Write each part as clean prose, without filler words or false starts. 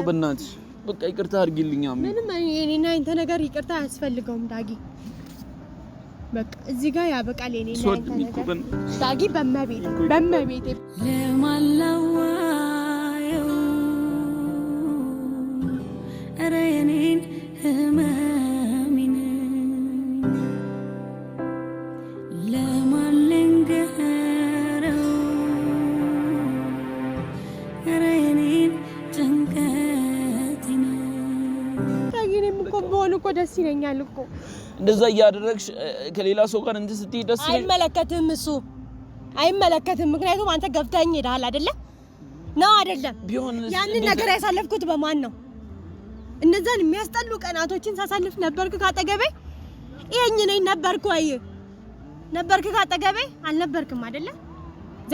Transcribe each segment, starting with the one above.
በእናትሽ በቃ ይቅርታ አድርጊልኝ አሚ ምንም እኔና አንተ ነገር ይቅርታ አያስፈልገውም ዳጊ በቃ እዚህ ጋር ያበቃል እኔና አንተ ነገር ዳጊ በመቤቴ ለማላዋየው አረ የኔን ህመሜን ለማልንገረው አረ የኔን ጭንቀቴን ዳጊንም እኮ በሆነ እኮ ደስ ይለኛል እኮ እንደዛ ያደረግሽ ከሌላ ሰው ጋር እንት ስትይ ደስ ይለኝ አይመለከትም እሱ አይመለከትም ምክንያቱም አንተ ገፍተኝ ሄዳል አይደለ ነው አይደለም ያንን ነገር ያሳለፍኩት በማን ነው እነዛን የሚያስጠሉ ቀናቶችን ሳሳልፍ ነበርኩ ካጠገቤ ይሄኝ ነኝ ነበርኩ ካጠገቤ አልነበርክም አይደለ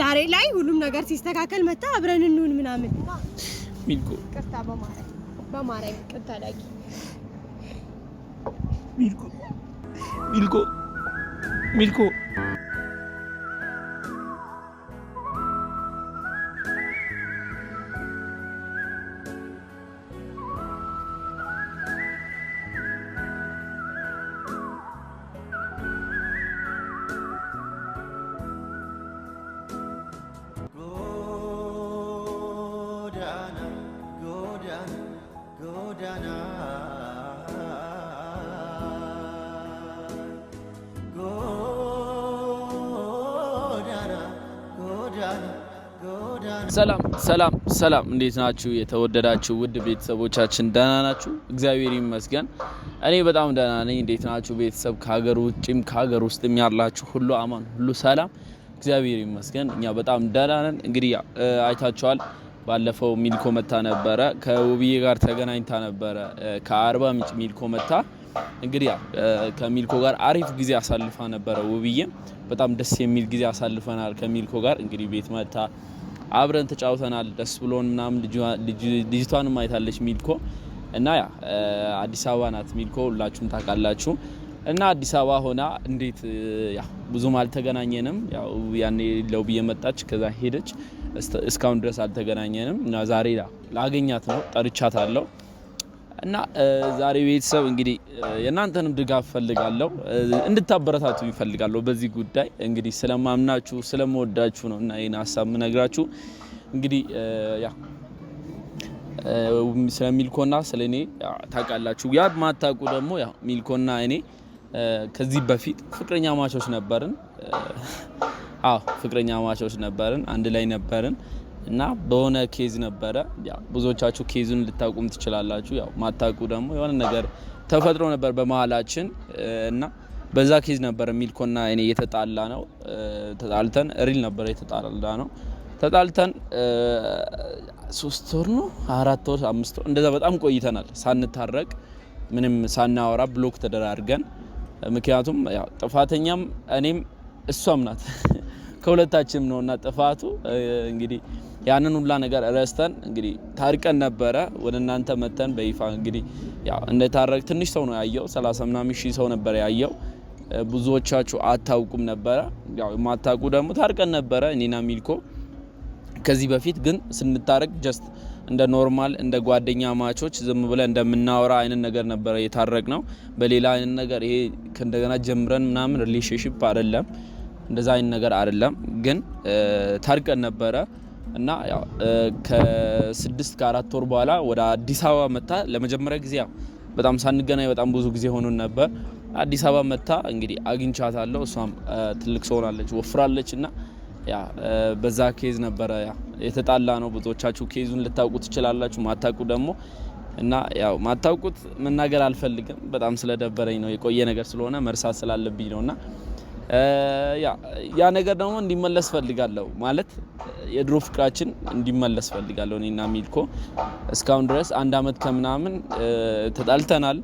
ዛሬ ላይ ሁሉም ነገር ሲስተካከል መጣ አብረን እንሁን ምናምን ሚልኮ ቅርታ በማርያም ቅርታ ዳጊ ሚልኮ ሰላም እንዴት ናችሁ የተወደዳችሁ ውድ ቤተሰቦቻችን ደህና ናችሁ እግዚአብሔር ይመስገን እኔ በጣም ደህና ነኝ እንዴት ናችሁ ቤተሰብ ከሀገር ውጭም ከሀገር ውስጥም ያላችሁ ሁሉ አማን ሁሉ ሰላም እግዚአብሔር ይመስገን እኛ በጣም ደህና ነን እንግዲህ አይታችኋል ባለፈው ሚልኮ መታ ነበረ ከውብዬ ጋር ተገናኝታ ነበረ ከአርባ ምንጭ ሚልኮ መታ እንግዲህ ከሚልኮ ጋር አሪፍ ጊዜ አሳልፋ ነበረ ውብዬ በጣም ደስ የሚል ጊዜ አሳልፈናል ከሚልኮ ጋር እንግዲህ ቤት መታ አብረን ተጫውተናል ደስ ብሎን ምናምን ልጅቷንም አይታለች ሚልኮ እና አዲስ አበባ ናት ሚልኮ ሁላችሁም ታውቃላችሁ እና አዲስ አበባ ሆና እንዴት ብዙም አልተገናኘንም ያው ያኔ ለውብዬ መጣች ከዛ ሄደች እስካሁን ድረስ አልተገናኘንም እና ዛሬ ላገኛት ነው ጠርቻታለሁ እና ዛሬ ቤተሰብ እንግዲህ የናንተንም ድጋፍ ፈልጋለሁ እንድታበረታቱ ይፈልጋለሁ በዚህ ጉዳይ እንግዲህ ስለማምናችሁ ስለምወዳችሁ ነው እና ይሄን ሐሳብ ምነግራችሁ እንግዲህ ስለሚልኮና ስለኔ ታውቃላችሁ ያ ማታውቁ ደግሞ ሚልኮና እኔ ከዚህ በፊት ፍቅረኛ ማቾች ነበርን ፍቅረኛ ማቾች ነበርን አንድ ላይ ነበርን እና በሆነ ኬዝ ነበረ ብዙዎቻችሁ ኬዙን ልታቁም ትችላላችሁ ማታቁ ደግሞ የሆነ ነገር ተፈጥሮ ነበር በመሃላችን እና በዛ ኬዝ ነበር ሚልኮና እኔ የተጣላ ነው ተጣልተን ሪል ነበር የተጣላ ነው ተጣልተን 3 ወር ነው 4 ወር 5 ወር እንደዛ በጣም ቆይተናል ሳንታረቅ ምንም ሳናወራ ብሎክ ተደራርገን ምክንያቱም ጥፋተኛም እኔም እሷም ናት ከሁለታችንም ነውና ጥፋቱ እንግዲህ ያንን ሁላ ነገር ረስተን እንግዲህ ታርቀን ነበረ ወደናንተ መተን በይፋ እንግዲህ እንደ ታረቅ ትንሽ ሰው ነው ያየው 30 ምናምን ሺህ ሰው ነበር ያየው ብዙዎቻችሁ አታውቁም ነበር ማታውቁ ደግሞ ታርቀን ነበረ እኔና ሚልኮ ከዚህ በፊት ግን ስንታረቅ ጀስት እንደ ኖርማል እንደ ጓደኛ ማቾች ዝም ብለን እንደምናወራ አይነት ነገር ነበር የታረቅ ነው በሌላ አይነት ነገር ይሄ እንደገና ጀምረን ምናምን ሪሌሽንሺፕ አይደለም እንደዛ አይነት ነገር አይደለም ግን ታርቀን ነበረ እና ከ6 ከ4 ወር በኋላ ወደ አዲስ አበባ መጣ ለመጀመሪያ ጊዜ በጣም ሳንገናኝ በጣም ብዙ ጊዜ ሆኖን ነበር አዲስ አበባ መጣ እንግዲህ አግኝቻታለሁ እሷም ትልቅ ሰው ሆናለች ወፍራለችና በዛ ኬዝ ነበረ የተጣላ ነው ብዙዎቻችሁ ኬዙን ልታውቁ ትችላላችሁ ማታውቁ ደግሞ እና ማታውቁት መናገር አልፈልግም በጣም ስለደበረኝ ነው የቆየ ነገር ስለሆነ መርሳት ስላለብኝ ነውና ያ ነገር ደግሞ እንዲመለስ ፈልጋለሁ ማለት የድሮ ፍቅራችን እንዲመለስ ፈልጋለሁ እኔና ሚልኮ እስካሁን ድረስ 1 አመት ከምናምን ተጣልተናል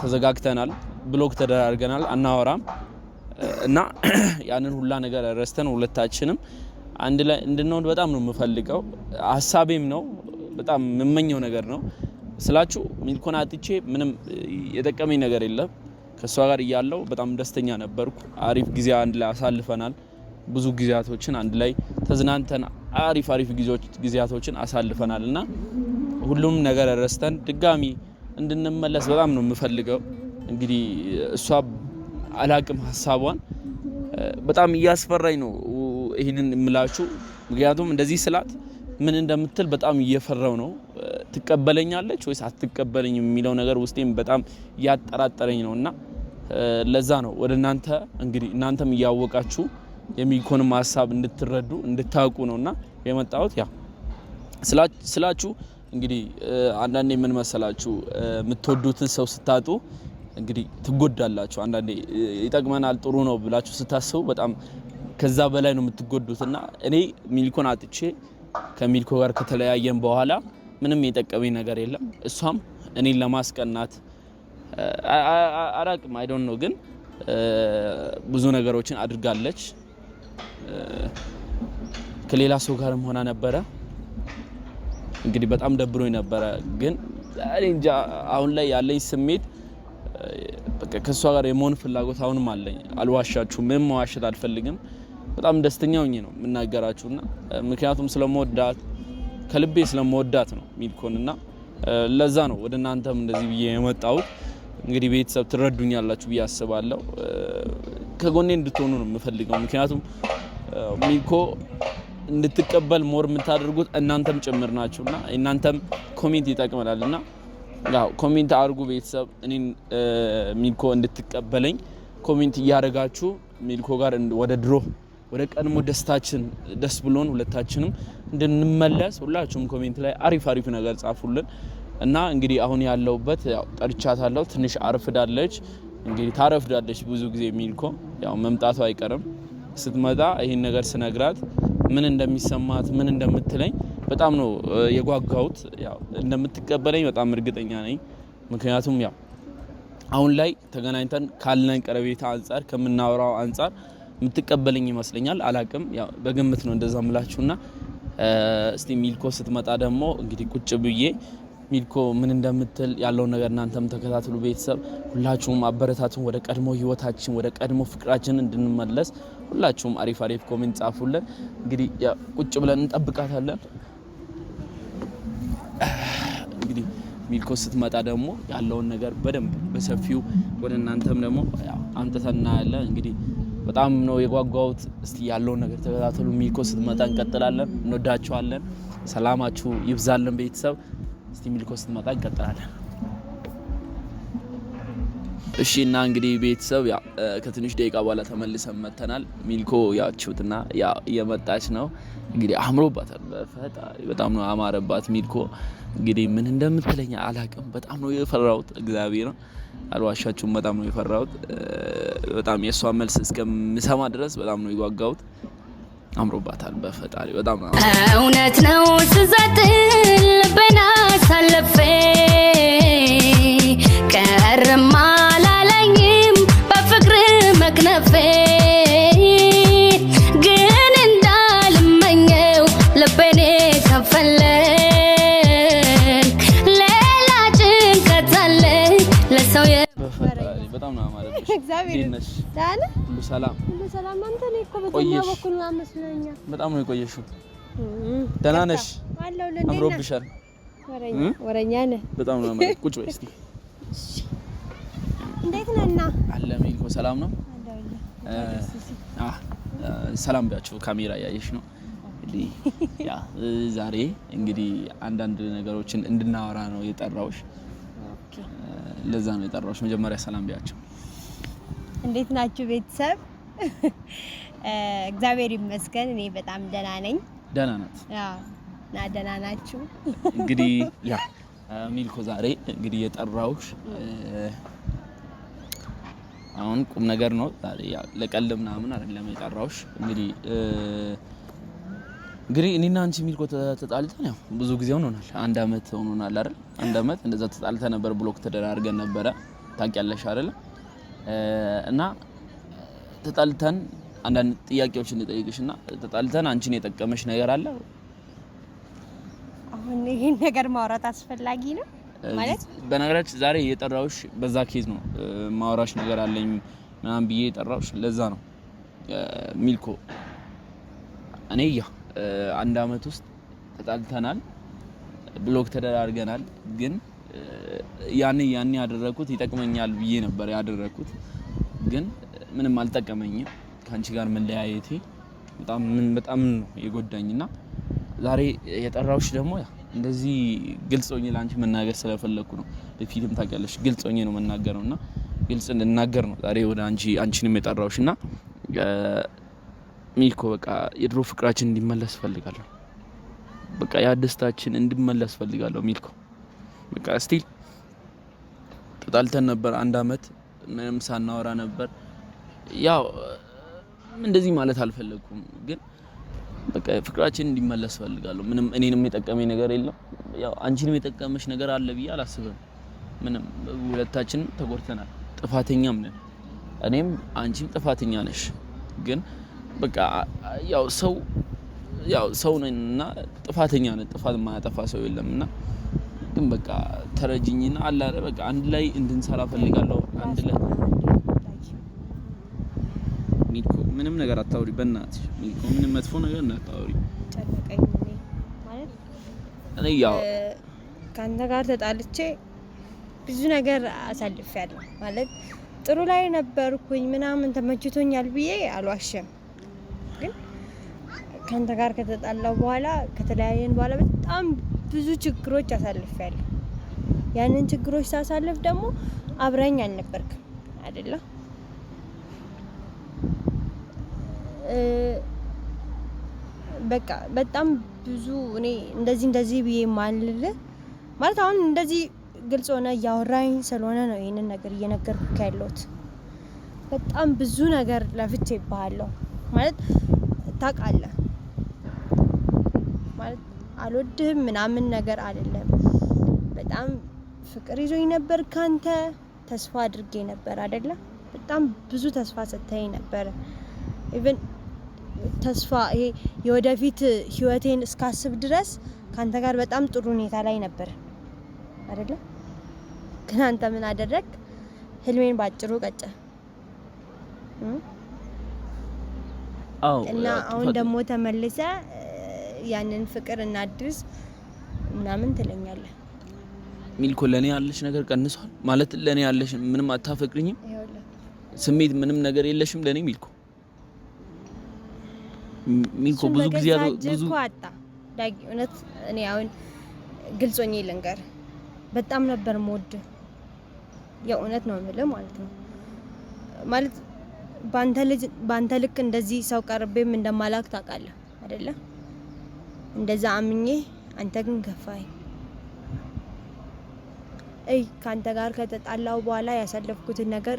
ተዘጋግተናል ብሎክ ተደራርገናል አናወራም እና ያንን ሁላ ነገር ረስተን ሁለታችንም አንድ ላይ እንድንሆን በጣም ነው የምፈልገው ሐሳቤም ነው በጣም የምመኘው ነገር ነው ስላችሁ ሚልኮን አጥቼ ምንም የጠቀመኝ ነገር የለም ከሷ ጋር ያለው በጣም ደስተኛ ነበርኩ አሪፍ ጊዜ አንድ ላይ አሳልፈናል ብዙ ጊዜያቶችን አንድ ላይ ተዝናንተን አሪፍ ጊዜያቶችን አሳልፈናልና ሁሉም ነገር ረስተን ድጋሚ እንድንመለስ በጣም ነው የምፈልገው። እንግዲህ እሷ አላቅም ሐሳቧን በጣም እያስፈራኝ ነው ይሄንን እምላችሁ። ምክንያቱም እንደዚህ ስላት ምን እንደምትል በጣም እየፈራው ነው። ትቀበለኛለች ወይስ አትቀበለኝም የሚለው ነገር ውስጤም በጣም ያጠራጠረኝ ነውና ለዛ ነው ወደ እናንተ እንግዲህ እናንተም እያወቃችሁ የሚልኮንም ሐሳብ እንድትረዱ እንድታውቁ ነውና የመጣሁት። ያ ስላችሁ እንግዲህ አንዳንዴ ምን መሰላችሁ የምትወዱትን ሰው ስታጡ እንግዲህ ትጎዳላችሁ። አንዳንዴ ይጠቅመናል ጥሩ ነው ብላችሁ ስታስቡ በጣም ከዛ በላይ ነው የምትጎዱትና እኔ ሚልኮን አጥቼ ከሚልኮ ጋር ከተለያየን በኋላ ምንም የጠቀመኝ ነገር የለም። እሷም እኔን ለማስቀናት አራቅም አይ ዶንት ኖ ግን ብዙ ነገሮችን አድርጋለች። ከሌላ ሰው ጋርም ሆና ነበረ። እንግዲህ በጣም ደብሮኝ ነበረ። ግን እንጃ አሁን ላይ ያለኝ ስሜት በቃ ከሷ ጋር የመሆን ፍላጎት አሁንም አለኝ። አልዋሻችሁም፣ ምንም መዋሸት አልፈልግም። በጣም ደስተኛ ሆኜ ነው የምናገራችሁና ምክንያቱም ስለምወዳት ከልቤ ስለምወዳት ነው ሚልኮንና ለዛ ነው ወደ እናንተም እንደዚህ ብዬ የመጣሁት። እንግዲህ ቤተሰብ ትረዱኛላችሁ ብዬ አስባለሁ። ከጎኔ እንድትሆኑ ነው የምፈልገው። ምክንያቱም ሚልኮ እንድትቀበል ሞር የምታደርጉት እናንተም ጭምር ናችሁና እናንተም ኮሜንት ይጠቅመናልና ያው ኮሜንት አድርጉ ቤተሰብ። እኔን ሚልኮ እንድትቀበለኝ ኮሜንት እያደረጋችሁ ሚልኮ ጋር ወደ ቀድሞ ደስታችን ደስ ብሎን ሁለታችንም እንድንመለስ ሁላችሁም ኮሜንት ላይ አሪፍ ነገር ጻፉልን እና እንግዲህ አሁን ያለውበት ያው ጠርቻታለሁ። ትንሽ አርፍዳለች። እንግዲህ ታረፍዳለች ብዙ ጊዜ ሚልኮ ያው መምጣቱ አይቀርም። ስትመጣ ይሄን ነገር ስነግራት ምን እንደሚሰማት ምን እንደምትለኝ በጣም ነው የጓጓሁት። ያው እንደምትቀበለኝ በጣም እርግጠኛ ነኝ። ምክንያቱም ያው አሁን ላይ ተገናኝተን ካለን ቀረቤታ አንፃር ከምናወራው አንፃር የምትቀበለኝ ይመስለኛል። አላቅም ያው በግምት ነው እንደዛ ምላችሁና እስቲ ሚልኮ ስትመጣ ደግሞ እንግዲህ ቁጭ ብዬ ሚልኮ ምን እንደምትል ያለው ነገር እናንተም ተከታተሉ ቤተሰብ። ሁላችሁም አበረታቱን ወደ ቀድሞ ህይወታችን ወደ ቀድሞ ፍቅራችን እንድንመለስ ሁላችሁም አሪፍ ኮሜንት ጻፉልን። እንግዲህ ቁጭ ብለን እንጠብቃታለን። እንግዲህ ሚልኮ ስትመጣ ደግሞ ያለውን ነገር በደንብ በሰፊው ወደ እናንተም ደግሞ አምጥተን እናያለን። እንግዲህ በጣም ነው የጓጓሁት። እስቲ ያለውን ነገር ተከታተሉ። ሚልኮ ስትመጣ እንቀጥላለን። እንወዳችኋለን። ሰላማችሁ ይብዛልን ቤተሰብ። እስቲ ሚልኮ ስትመጣ እንቀጥላለን። እሺ እና እንግዲህ ቤተሰብ ከትንሽ ደቂቃ በኋላ ተመልሰን መተናል። ሚልኮ ያችሁትና እየመጣች ነው። እንግዲህ አምሮባታል። በፈጣሪ በጣም ነው አማረባት ሚልኮ። እንግዲህ ምን እንደምትለኝ አላቅም። በጣም ነው የፈራሁት። እግዚአብሔር ነው አልዋሻችሁም። በጣም ነው የፈራሁት። በጣም የሷ መልስ እስከምሰማ ድረስ በጣም ነው የጓጓሁት። አምሮባታል። በፈጣሪ በጣም ነው እውነት ነው ስዘጥል በናሳለፈ ቀርማ ላላኝም በፍቅር መክነፌ ግን እንዳልመኘው ልቤኔ ከፈለን ሌላ ጭንቀት አለ ለሰው በፈጣሪ በጣም ነው አማረብሽ። እግዚአብሔር ዳነ ሁሉ ሰላም አንተ ነህ እኮ በተኛ በኩል ማመስለኛ በጣም ነው የቆየሽው። ደህና ነሽ? አምሮብሻል። ወረኛ ነህ። በጣም ነው አማረ። ቁጭ በይ እስቲ። እንዴት ነህና? አለ ሚልኮ ሰላም ነው? ሰላም ቢያችሁ ካሜራ ያየሽ ነው። እንግዲህ ዛሬ እንግዲህ አንዳንድ ነገሮችን እንድናወራ ነው የጠራውሽ። ለዛ ነው የጠራውሽ። መጀመሪያ ሰላም ቢያችሁ። እንዴት ናችሁ ቤተሰብ? እግዚአብሔር ይመስገን እኔ በጣም ደህና ነኝ። ደህና ናት? እና ደህና ናችሁ? እንግዲህ ሚልኮ ዛሬ እንግዲህ የጠራውሽ አሁን ቁም ነገር ነው። ዛሬ ለቀልድ ምናምን አይደለም የጠራውሽ። እንግዲህ እኔና አንቺ ሚልኮ ተጣልተን ያው ብዙ ጊዜ ሆኖናል። 1 አመት ሆኖናል አይደል? 1 አመት እንደዛ ተጣልተን ነበር። ብሎክ ተደራርገን ነበረ። ታውቂያለሽ አይደል? እና ተጣልተን አንዳንድ ጥያቄዎችን ልጠይቅሽና ተጣልተን አንቺን የጠቀመሽ ነገር አለ? አሁን ይሄን ነገር ማውራት አስፈላጊ ነው ማለት? በነገራችን ዛሬ የጠራውሽ በዛ ኬዝ ነው። ማውራሽ ነገር አለኝ ምናምን ብዬ የጠራውሽ ለዛ ነው ሚልኮ። እኔ 1 አመት ውስጥ ተጣልተናል። ብሎክ ተደራርገናል ግን ያኔ ያደረኩት ይጠቅመኛል ብዬ ነበር ያደረኩት ግን ምንም አልጠቀመኝም ካንቺ ጋር መለያየቴ በጣም ነው የጎዳኝና ዛሬ የጠራውሽ ደግሞ እንደዚህ ግልጽ ሆኜ ላንቺ መናገር ስለፈለኩ ነው በፊትም ታውቂያለሽ ግልጽ ሆኜ ነው መናገረውና ግልጽ እንድናገር ነው ዛሬ ወደ አንቺንም የጠራውሽና ሚልኮ በቃ የድሮ ፍቅራችን እንዲመለስ ፈልጋለሁ በቃ ያ ደስታችን እንዲመለስ ፈልጋለሁ ሚልኮ በቃ ስቲል ተጣልተን ነበር 1 አመት ምንም ሳናወራ ነበር ያው እንደዚህ ማለት አልፈለኩም ግን በቃ ፍቅራችን እንዲመለስ ፈልጋለሁ ምንም እኔንም የጠቀመኝ ነገር የለም ያው አንቺንም የጠቀመሽ ነገር አለ ብዬ አላስብም ምንም ሁለታችንም ተጎድተናል ጥፋተኛም ነን እኔም አንቺም ጥፋተኛ ነሽ ግን በቃ ያው ሰው ነንና ጥፋተኛ ነን ጥፋት የማያጠፋ ሰው የለምና ግን በቃ ተረጅኝና አላረ በቃ አንድ ላይ እንድንሰራ ፈልጋለሁ አንድ ላይ ሚልኮ ምንም ነገር አታውሪ በእናትሽ ሚልኮ ምንም መጥፎ ነገር አታውሪ ጨነቀኝ ማለት እኔ ያው ካንተ ጋር ተጣልቼ ብዙ ነገር አሳልፌያለሁ ማለት ጥሩ ላይ ነበርኩኝ ምናምን ተመችቶኛል ብዬ አልዋሽም ግን ካንተ ጋር ከተጣላው በኋላ ከተለያየን በኋላ በጣም ብዙ ችግሮች አሳልፌያለሁ ያንን ችግሮች ሳሳልፍ ደግሞ አብረኝ አልነበርክም አይደለ በቃ በጣም ብዙ እኔ እንደዚህ ብዬ ማለት አሁን እንደዚህ ግልጽ ሆነ ያወራኝ ስለሆነ ነው ይሄንን ነገር እየነገርኩህ ያለሁት በጣም ብዙ ነገር ለፍቼብሃለሁ ማለት ታውቃለህ ማለት አልወድህም ምናምን ነገር አይደለም በጣም ፍቅር ይዞኝ ነበር ካንተ ተስፋ አድርጌ ነበር አይደለ በጣም ብዙ ተስፋ ሰጥተኸኝ ነበር ኢቭን ተስፋ ይሄ የወደፊት ህይወቴን እስካስብ ድረስ ካንተ ጋር በጣም ጥሩ ሁኔታ ላይ ነበር አይደለ ግን አንተ ምን አደረክ ህልሜን ባጭሩ ቀጨ እና አሁን ደግሞ ተመልሰ ያንን ፍቅር እናድርስ ምናምን ትለኛለህ ሚልኮ ለኔ ያለሽ ነገር ቀንሷል ማለት ለኔ ያለሽ ምንም አታፈቅሪኝም ስሜት ምንም ነገር የለሽም ለኔ ሚልኮ ብዙ ጊዜ ብዙ አጣ ዳጊ እውነት እኔ አሁን ግልጾኝ ልንገር በጣም ነበር ሞድ የእውነት ነው የምልህ ማለት ነው ማለት ባንተ ልክ እንደዚህ ሰው ቀርቤም እንደማላክ ታውቃለህ አይደለ እንደዛ አምኜ አንተ ግን ከፋኝ ካንተ ጋር ከተጣላው በኋላ ያሳለፍኩትን ነገር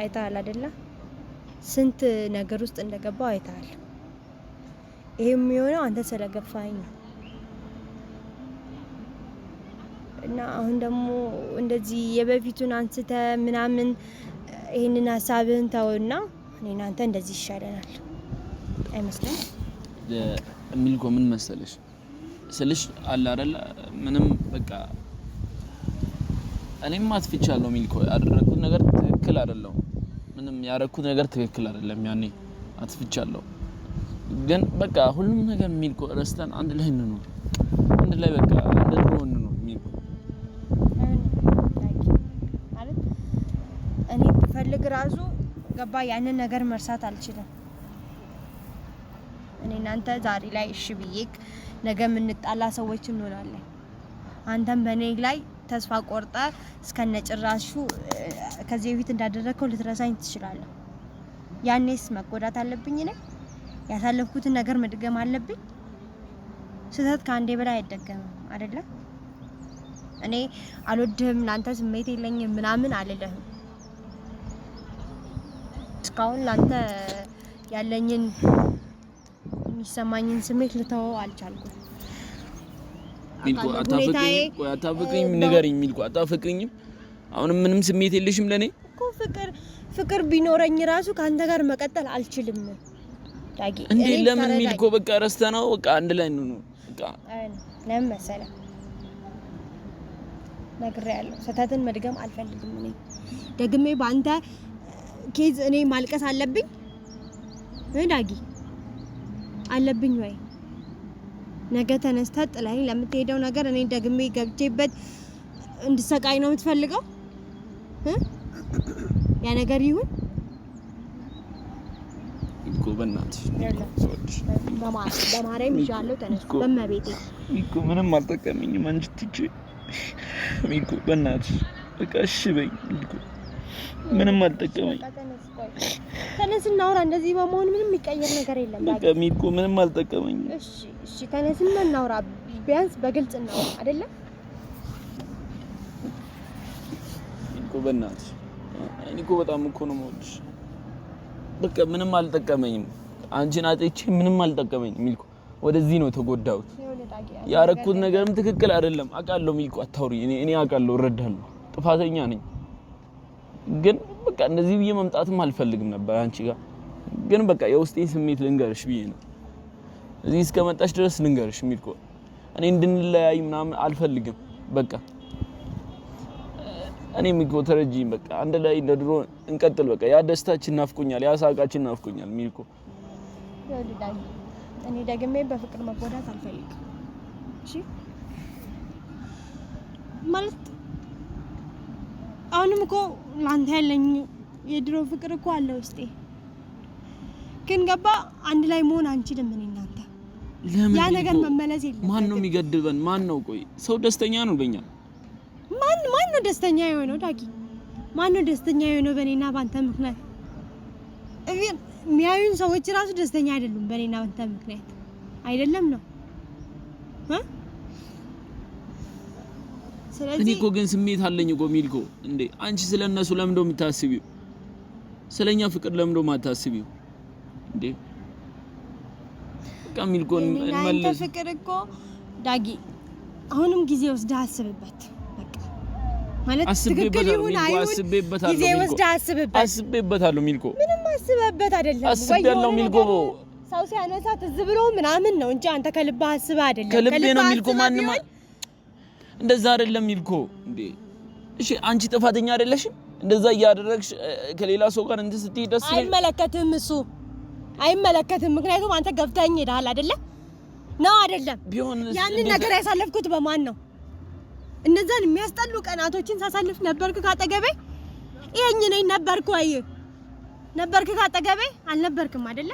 አይተሃል አይደለ ስንት ነገር ውስጥ እንደገባው አይተሃል ይሄም የሚሆነው አንተ ስለገፋኝ ነው እና አሁን ደግሞ እንደዚህ የበፊቱን አንስተ ምናምን ይሄንን ሐሳብህን ተውና እኔና አንተ እንደዚህ ይሻለናል አይመስልም ሚልኮ ምን መሰለሽ ስልሽ አለ አይደል ምንም በቃ እኔም አጥፍቻለሁ ሚልኮ ያደረኩት ነገር ትክክል አይደለም ምንም ያደረኩት ነገር ትክክል አይደለም ያኔ አጥፍቻለሁ ግን በቃ ሁሉም ነገር ሚልኮ ረስተን አንድ ላይ እንኖር አንድ ላይ በቃ እንደድሮ እንኖር ሚልኮ ማለት እኔ ብፈልግ ራሱ ገባ ያንን ነገር መርሳት አልችልም እኔ እናንተ ዛሬ ላይ እሺ ብዬክ ነገ የምንጣላ ሰዎች እንሆናለን አንተም በኔ ላይ ተስፋ ቆርጣ እስከነጭራሹ ከዚህ በፊት እንዳደረከው ልትረሳኝ ትችላለህ ያኔስ መጎዳት አለብኝ እኔ ያሳለፍኩትን ነገር መድገም አለብኝ ስህተት ከአንዴ በላይ አይደገምም አይደለ እኔ አልወድህም ላንተ ስሜት የለኝም ምናምን አልልህም እስካሁን ላንተ ያለኝን የሚሰማኝን ስሜት ልተወው አልቻልኩም ሚልኮ አታፈቅሪኝም ንገሪኝ ሚልኮ አታፈቅሪኝም አሁንም ምንም ስሜት የለሽም ለኔ እኮ ፍቅር ቢኖረኝ ራሱ ካንተ ጋር መቀጠል አልችልም ዳጊ እንዴ ለምን ሚልኮ በቃ ረስተናው በቃ አንድ ላይ ነው በቃ ለምን መሰለህ ነግሬያለሁ ስህተትን መድገም አልፈልግም እኔ ደግሜ ባንተ ኬዝ እኔ ማልቀስ አለብኝ ዳጊ አለብኝ ወይ ነገ ተነስተ ጥላይ ለምትሄደው ነገር እኔ ደግሜ ገብቼበት እንድሰቃይ ነው የምትፈልገው? ያ ነገር ይሁን እኮ በእናትሽ በማርያም ይሻለው ተነስ በመቤቴ እኮ ምንም አልጠቀመኝም አንቺ ትቼ እኮ በእናትሽ በቃ እሺ በይ እኮ ምንም አልጠቀመኝ ተነስ እናውራ እንደዚህ በመሆን ምንም የሚቀየር ነገር የለም በቃ እኮ ምንም አልጠቀመኝ እሺ ተነስና እናውራ ቢያንስ በግልጽ እናውራ አይደለ እኮ በእናትሽ እኔ እኮ በጣም እኮ ነው የምወድሽ በቃ ምንም አልጠቀመኝም አንቺን አጥቼ ምንም አልጠቀመኝም ሚልኩ ወደዚህ ነው ተጎዳሁት ያረኩት ነገርም ትክክል አይደለም አቃለው ሚልኩ አታውሪ እኔ አቃለው እረዳለሁ ጥፋተኛ ነኝ ግን በቃ እንደዚህ ብዬ መምጣትም አልፈልግም ነበር አንቺ ጋር ግን በቃ የውስጤን ስሜት ልንገርሽ ብዬ ነው እዚህ እስከመጣሽ ድረስ ልንገርሽ ሚልኩ እኔ እንድንለያይ ምናምን አልፈልግም በቃ እኔ ሚልኩ ተረጂኝ በቃ አንድ ላይ እንደድሮ እንቀጥል በቃ ያ ደስታችን ናፍቆኛል ያ ሳቃችን ናፍቆኛል ሚልኩ ይወልዳኝ እኔ ደግሜ በፍቅር መጎዳት አልፈልግም እሺ ማለት አሁንም እኮ ላንተ ያለኝ የድሮ ፍቅር እኮ አለ ውስጤ ግን ገባ አንድ ላይ መሆን አንችልም እኔ እናንተ ያ ነገር መመለስ የለም ማን ነው የሚገድበን ማን ነው ቆይ ሰው ደስተኛ ነው በእኛ ማን ነው ደስተኛ የሆነው ዳጊ ማን ነው ደስተኛ የሆነው በእኔና ባንተ ምክንያት እቪን የሚያዩን ሰዎች ራሱ ደስተኛ አይደሉም በእኔና ባንተ ምክንያት አይደለም ነው እኔ እኮ ግን ስሜት አለኝ እኮ ሚልኮ እንዴ አንቺ ስለነሱ ለምንድነው የምታስቢው ስለኛ ፍቅር ለምንድነው ማታስቢው እንዴ ሚልኮ እንመለስ ፍቅር እኮ ዳጊ አሁንም ጊዜ ወስደህ አስብበት በቃ ማለት ትክክል ይሁን አይሁን ጊዜ ወስደህ አስብበታለሁ ሚልኮ ምንም አስበበት አይደለም አስቤያለሁ ሚልኮ ሰው ሲያነሳ ትዝ ብሎ ምናምን ነው እንጂ አንተ ከልብህ አስበህ አይደለም ከልቤ ነው ሚልኮ ማንንም እንደዛ አይደለም ሚልኮ እንዴ እሺ አንቺ ጥፋተኛ አይደለሽም እንደዛ ያደረግሽ ከሌላ ሰው ጋር እንት ስትይ ደስ አይመለከትም እሱ አይመለከትም ምክንያቱም አንተ ገብተኝ ሄዳል አይደለ ነው አይደለም ያንን ነገር ያሳለፍኩት በማን ነው እነዛን የሚያስጠሉ ቀናቶችን ሳሳልፍ ነበርክ ካጠገቤ ይሄኝ ነኝ ነበርክ ካጠገቤ አልነበርክም አይደለ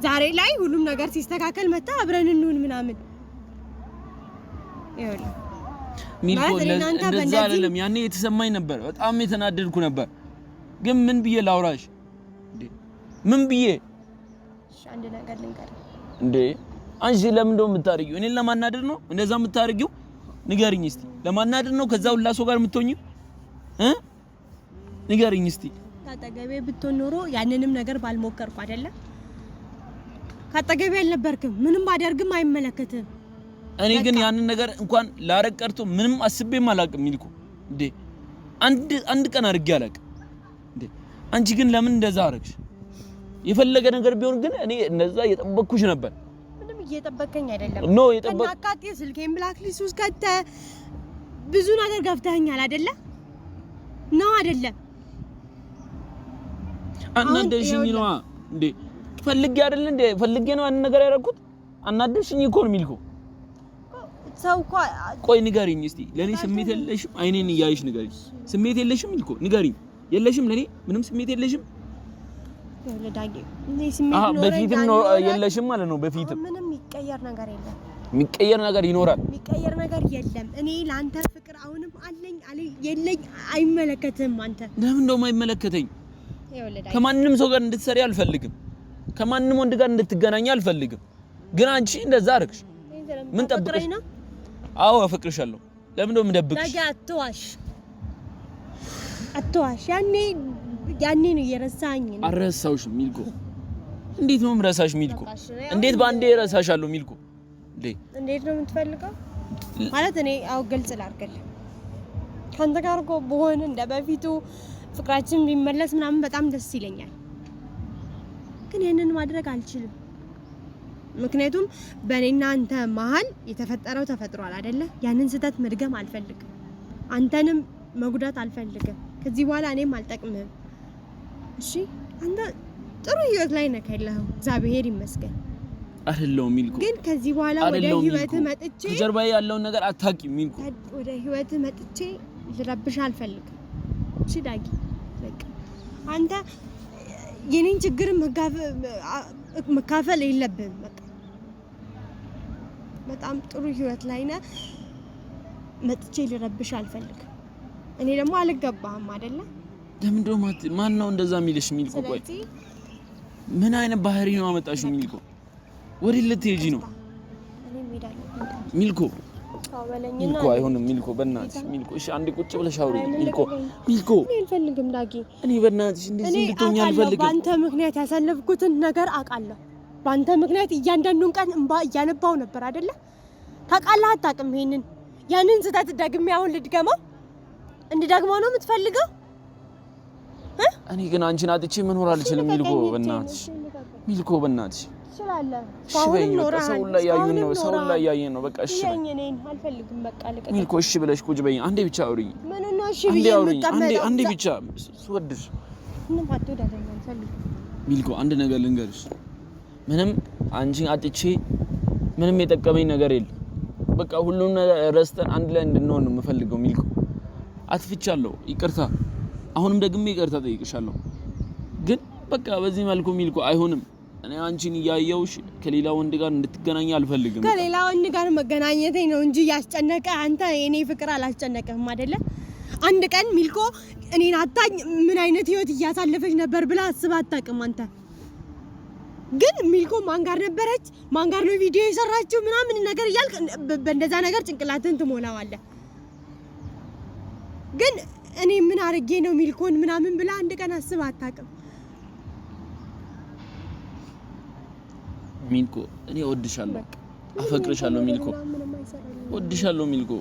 ዛሬ ላይ ሁሉም ነገር ሲስተካከል መጣ አብረን እንሁን ምናምን ይኸውልህ ሚልኮ እንደዛ አይደለም ያኔ የተሰማኝ ነበር በጣም የተናደድኩ ነበር ግን ምን ብዬ ላውራሽ እንዴ ምን ብዬ አንድ ነገር ልንገር እንዴ አንቺ ለምን እንደው የምታርጊው እኔን ለማናደድ ነው እንደዛ የምታርጊው ንገሪኝ እስቲ ለማናደድ ነው ከዛ ሁላ ሰው ጋር የምትሆኚው ንገሪኝ እስቲ ካጠገቤ ብትሆን ኖሮ ያንንም ነገር ባልሞከርኩ አይደለ ካጠገቤ አልነበርክም ምንም ባደርግም አይመለከትም እኔ ግን ያንን ነገር እንኳን ላረቅ ቀርቶ ምንም አስቤም አላቅም ሚልኩ እንዴ አንድ ቀን አድርጌ አላቅም እንዴ አንቺ ግን ለምን እንደዛ አረግሽ የፈለገ ነገር ቢሆን ግን እኔ እንደዛ እየጠበቅኩሽ ነበር ምንም እየጠበቀኝ አይደለም ኖ እየጠበቅ አቃቂ ስልኬን ብላክ ሊስት ውስጥ ከተ ብዙ ነገር ገፍተኛል አይደለ ነው አይደለም አናደሽኝ ነው እንዴ ፈልጌ አይደል እንዴ ፈልጌ ነው አንድ ነገር ያደረኩት አናደሽኝ እኮ ነው ሚልኩ ሰው ቆይ ንገሪኝ እስቲ ለኔ ስሜት የለሽም አይኔን ያይሽ ንገሪኝ ስሜት የለሽም ሚልኩ ንገሪኝ የለሽም ለኔ ምንም ስሜት የለሽም ለዳጊ እኔ ስሜት ነው በፊትም ነው የለሽም ማለት ነው በፊትም ምንም የሚቀየር ነገር የለም የሚቀየር ነገር ይኖራል የሚቀየር ነገር የለም እኔ ላንተ ፍቅር አሁንም አለኝ የለኝ አይመለከትም አንተ ለምን ነው የማይመለከተኝ ከማንንም ሰው ጋር እንድትሰሪ አልፈልግም ከማንንም ወንድ ጋር እንድትገናኝ አልፈልግም ግን አንቺ እንደዛ አረግሽ ምን ጠብቀሽ ነው አዎ አፈቅርሻለሁ ለምን ነው የምደብቅሽ ዳጊ አትዋሽ ያኔ ነው የረሳኝ አረሳውሽ ሚልኮ እንዴት ነው ምረሳሽ ሚልኮ እንዴት ባንዴ ረሳሻለሁ ሚልኮ እንዴት ነው የምትፈልገው ማለት እኔ አው ግልጽ ላድርግልህ ካንተ ጋር እኮ በሆነ እንደ በፊቱ ፍቅራችን ቢመለስ ምናምን በጣም ደስ ይለኛል ግን ያንን ማድረግ አልችልም ምክንያቱም በእኔና አንተ መሃል የተፈጠረው ተፈጥሯል አይደለ ያንን ስህተት መድገም አልፈልግም አንተንም መጉዳት አልፈልግም ከዚህ በኋላ እኔም አልጠቅምህም እሺ አንተ ጥሩ ህይወት ላይ ነህ ያለኸው እግዚአብሔር ይመስገን አይደለም ሚልኮ ግን ከዚህ በኋላ ወደ ህይወት መጥቼ ከጀርባዬ ያለውን ነገር አታውቂም ሚልኮ ወደ ህይወት መጥቼ ልረብሽ አልፈልግም እሺ ዳጊ በቃ አንተ የኔን ችግር መካፈል የለብህም በቃ በጣም ጥሩ ህይወት ላይ ነህ መጥቼ ልረብሽ አልፈልግም እኔ ደግሞ አልገባህም አይደለ ለምንድነው ማን ነው እንደዛ የሚልሽ ሚልኮ ቆይ ምን አይነት ባህሪ ነው አመጣሽው ሚልኮ ወዴት ልትሄጂ ነው ሚልኮ ሚልኮ አይሆንም ሚልኮ በእናትሽ ሚልኮ እሺ አንዴ ቁጭ ብለሽ አውሪ ሚልኮ እኔ አልፈልግም ዳጊ እኔ በእናትሽ እንደዚህ እንድትሆኚ አልፈልግም ባንተ ምክንያት ያሳለፍኩትን ነገር አውቃለሁ ባንተ ምክንያት እያንዳንዱን ቀን እንባ እያነባው ነበር አይደለ ታውቃለህ አታውቅም ይሄንን ያንን ስህተት ደግሜ አሁን ልድገመው እንድደግመው ነው የምትፈልገው እኔ ግን አንቺን አጥቼ መኖር አልችልም ሚልኮ በእናትሽ ትችላለህ አሁን ኖራ ሰው ላይ ያየን ነው በቃ እሺ እኔን አልፈልግም በቃ ልቀቅ ሚልኮ እሺ ብለሽ ቁጭ በይ አንዴ ብቻ አውሪኝ ምን ነው እሺ ብዬ አንዴ ብቻ ስወድሽ ምንም አትወዳደኝ አልፈልግም ሚልኮ አንድ ነገር ልንገርሽ ምንም አንቺን አጥቼ ምንም የጠቀመኝ ነገር የለም በቃ ሁሉን ነገር ረስተን አንድ ላይ እንድንሆን ነው የምፈልገው ሚልኮ አጥፍቻለሁ ይቅርታ አሁንም ደግሜ ይቅርታ ጠይቅሻለሁ ግን በቃ በዚህ መልኩ ሚልኮ አይሆንም እኔ አንቺን ያያውሽ ከሌላ ወንድ ጋር እንድትገናኝ አልፈልግም ከሌላ ወንድ ጋር መገናኘቴ ነው እንጂ ያስጨነቀ አንተ የኔ ፍቅር አላስጨነቀህም አይደለ አንድ ቀን ሚልኮ እኔን አጣኝ ምን አይነት ህይወት እያሳለፈች ነበር ብላ አስባ አጣቀም አንተ ግን ሚልኮ ማን ጋር ነበረች ማን ጋር ነው ቪዲዮ የሰራችው ምናምን ነገር ይያልክ በእንደዛ ነገር ጭንቅላትን ትሞላዋለህ ግን እኔ ምን አርጌ ነው ሚልኮን ምናምን ብላ አንድ ቀን አስባ አጣቀም ሚልኮ እኔ ወድሻለሁ አፈቅርሻለሁ ሚልኮ ወድሻለሁ ሚልኮ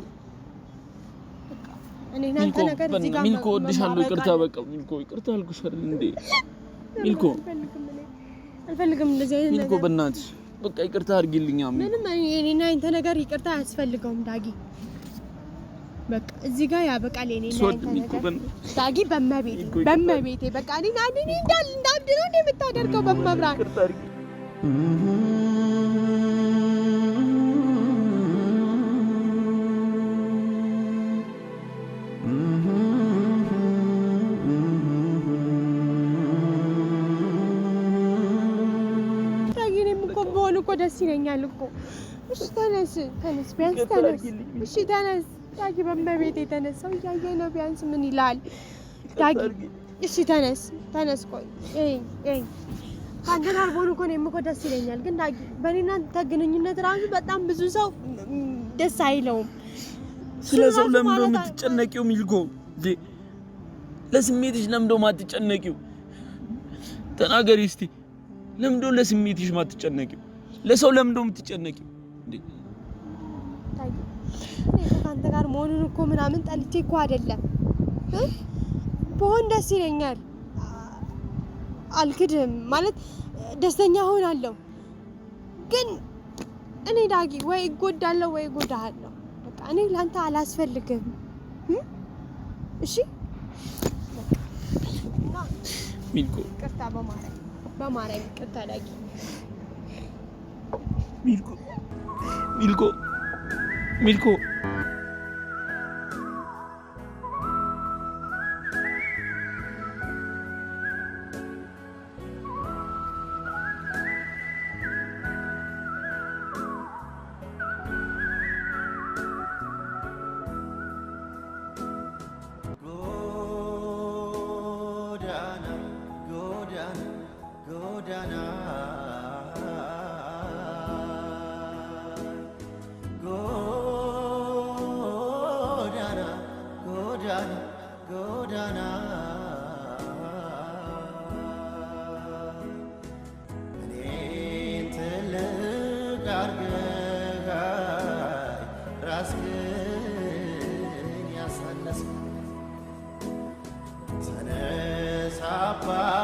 እኔ እናንተ ነገር እዚህ ጋር ሚልኮ ወድሻለሁ ይቅርታ በቃ ሚልኮ ይቅርታ አልኩሽ አይደል እንዴ ሚልኮ አልፈልግም እንደዚህ አይነት ሚልኮ በእናትሽ በቃ ይቅርታ አድርጊልኝ ምንም እኔና አንተ ነገር ይቅርታ አያስፈልገውም ዳጊ በቃ እዚህ ጋር ያበቃል እኔና አንተ ነገር ዳጊ በመቤቴ በቃ እኔ እንዳብድ ነው እንደምታደርገው በመብራን ይቅርታ አድርጊ ደስ ይለኛል እኮ እሺ ተነስ ቢያንስ ተነስ እሺ ተነስ ዳጊ በመቤቴ ተነሳው ያየ ነው ቢያንስ ምን ይላል ዳጊ እሺ ተነስ ቆይ አንተ አልቦን እኮ ነው የምቆ ደስ ይለኛል ግን ዳጊ በእኔና አንተ ግንኙነት ራሱ በጣም ብዙ ሰው ደስ አይለውም ስለዚህ ለምን ነው የምትጨነቂው ሚልኮ ለስሜትሽ ለምን ነው የማትጨነቂው ተናገሪ እስቲ ለምን ነው ለስሜትሽ የማትጨነቂው ለሰው ለምን ነው የምትጨነቂው እንዴ ታይ እኔ ከአንተ ጋር መሆኑን እኮ ምናምን ጠልቼ እኮ አይደለም በሆን ደስ ይለኛል አልክድም ማለት ደስተኛ ሆናለሁ ግን እኔ ዳጊ ወይ እጎዳለሁ ወይ እጎዳሃለሁ በቃ እኔ ላንተ አላስፈልግም እሺ ሚልኮ ቅርታ በማረኝ ቅርታ ዳጊ ሚልኮ Papa